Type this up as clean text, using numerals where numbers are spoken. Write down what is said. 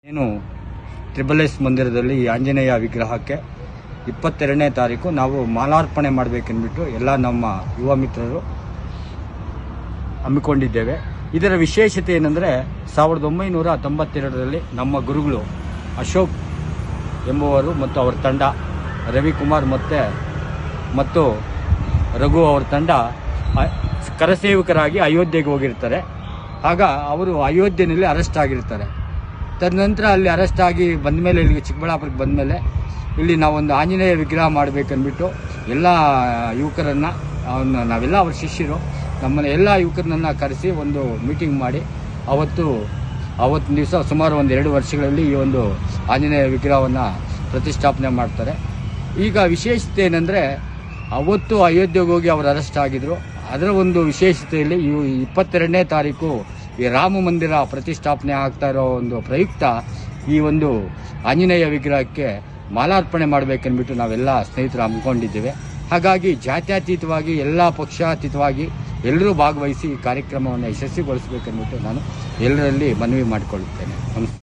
ಏನು SSS ಮಂದಿರದಲ್ಲಿ ಈ ಆಂಜನೇಯ ವಿಗ್ರಹಕ್ಕೆ 22ನೇ ತಾರೀಕು ನಾವು ಮಾಲಾರ್ಪಣೆ ಮಾಡಬೇಕೆಂದ್ಬಿಟ್ಟು ಎಲ್ಲ ನಮ್ಮ ಯುವ ಮಿತ್ರರು ಹಮ್ಮಿಕೊಂಡಿದ್ದೇವೆ. ಇದರ ವಿಶೇಷತೆ ಏನಂದರೆ 1992ರಲ್ಲಿ ನಮ್ಮ ಗುರುಗಳು ಅಶೋಕ್ ಎಂಬುವರು ಮತ್ತು ಅವರ ತಂಡ ರವಿಕುಮಾರ್ ಮತ್ತು ರಘು ಅವರ ತಂಡ ಕರಸೇವಕರಾಗಿ ಅಯೋಧ್ಯೆಗೆ ಹೋಗಿರ್ತಾರೆ. ಆಗ ಅವರು ಅಯೋಧ್ಯೆಯಲ್ಲಿ ಅರೆಸ್ಟ್ ಆಗಿರ್ತಾರೆ. ತದನಂತರ ಅಲ್ಲಿ ಅರೆಸ್ಟ್ ಆಗಿ ಬಂದ ಮೇಲೆ ಇಲ್ಲಿಗೆ ಚಿಕ್ಕಬಳ್ಳಾಪುರಕ್ಕೆ ಬಂದ ಮೇಲೆ ಇಲ್ಲಿ ನಾವೊಂದು ಆಂಜನೇಯ ವಿಗ್ರಹ ಮಾಡಬೇಕಂದ್ಬಿಟ್ಟು ಎಲ್ಲ ಯುವಕರನ್ನು ನಾವೆಲ್ಲ ಅವ್ರ ಶಿಷ್ಯರು ನಮ್ಮನ್ನ ಎಲ್ಲ ಯುವಕರನ್ನ ಕರೆಸಿ ಒಂದು ಮೀಟಿಂಗ್ ಮಾಡಿ ಅವತ್ತಿನ ದಿವಸ ಸುಮಾರು ಒಂದು 2 ವರ್ಷಗಳಲ್ಲಿ ಈ ಒಂದು ಆಂಜನೇಯ ವಿಗ್ರಹವನ್ನು ಪ್ರತಿಷ್ಠಾಪನೆ ಮಾಡ್ತಾರೆ. ಈಗ ವಿಶೇಷತೆ ಏನಂದರೆ ಅವತ್ತು ಅಯೋಧ್ಯೆಗೆ ಹೋಗಿ ಅವರು ಅರೆಸ್ಟ್ ಆಗಿದ್ರು. ಅದರ ಒಂದು ವಿಶೇಷತೆಯಲ್ಲಿ 22ನೇ ತಾರೀಕು ಈ ರಾಮ ಮಂದಿರ ಪ್ರತಿಷ್ಠಾಪನೆ ಆಗ್ತಾ ಇರೋ ಒಂದು ಪ್ರಯುಕ್ತ ಈ ಒಂದು ಆಂಜನೇಯ ವಿಗ್ರಹಕ್ಕೆ ಮಾಲಾರ್ಪಣೆ ಮಾಡಬೇಕಂದ್ಬಿಟ್ಟು ನಾವೆಲ್ಲ ಸ್ನೇಹಿತರು ಹಮ್ಮಿಕೊಂಡಿದ್ದೇವೆ. ಹಾಗಾಗಿ ಜಾತ್ಯತೀತವಾಗಿ ಎಲ್ಲ ಪಕ್ಷಾತೀತವಾಗಿ ಎಲ್ಲರೂ ಭಾಗವಹಿಸಿ ಈ ಕಾರ್ಯಕ್ರಮವನ್ನು ಯಶಸ್ವಿಗೊಳಿಸಬೇಕಂದ್ಬಿಟ್ಟು ನಾನು ಎಲ್ಲರಲ್ಲಿ ಮನವಿ ಮಾಡಿಕೊಳ್ಳುತ್ತೇನೆ.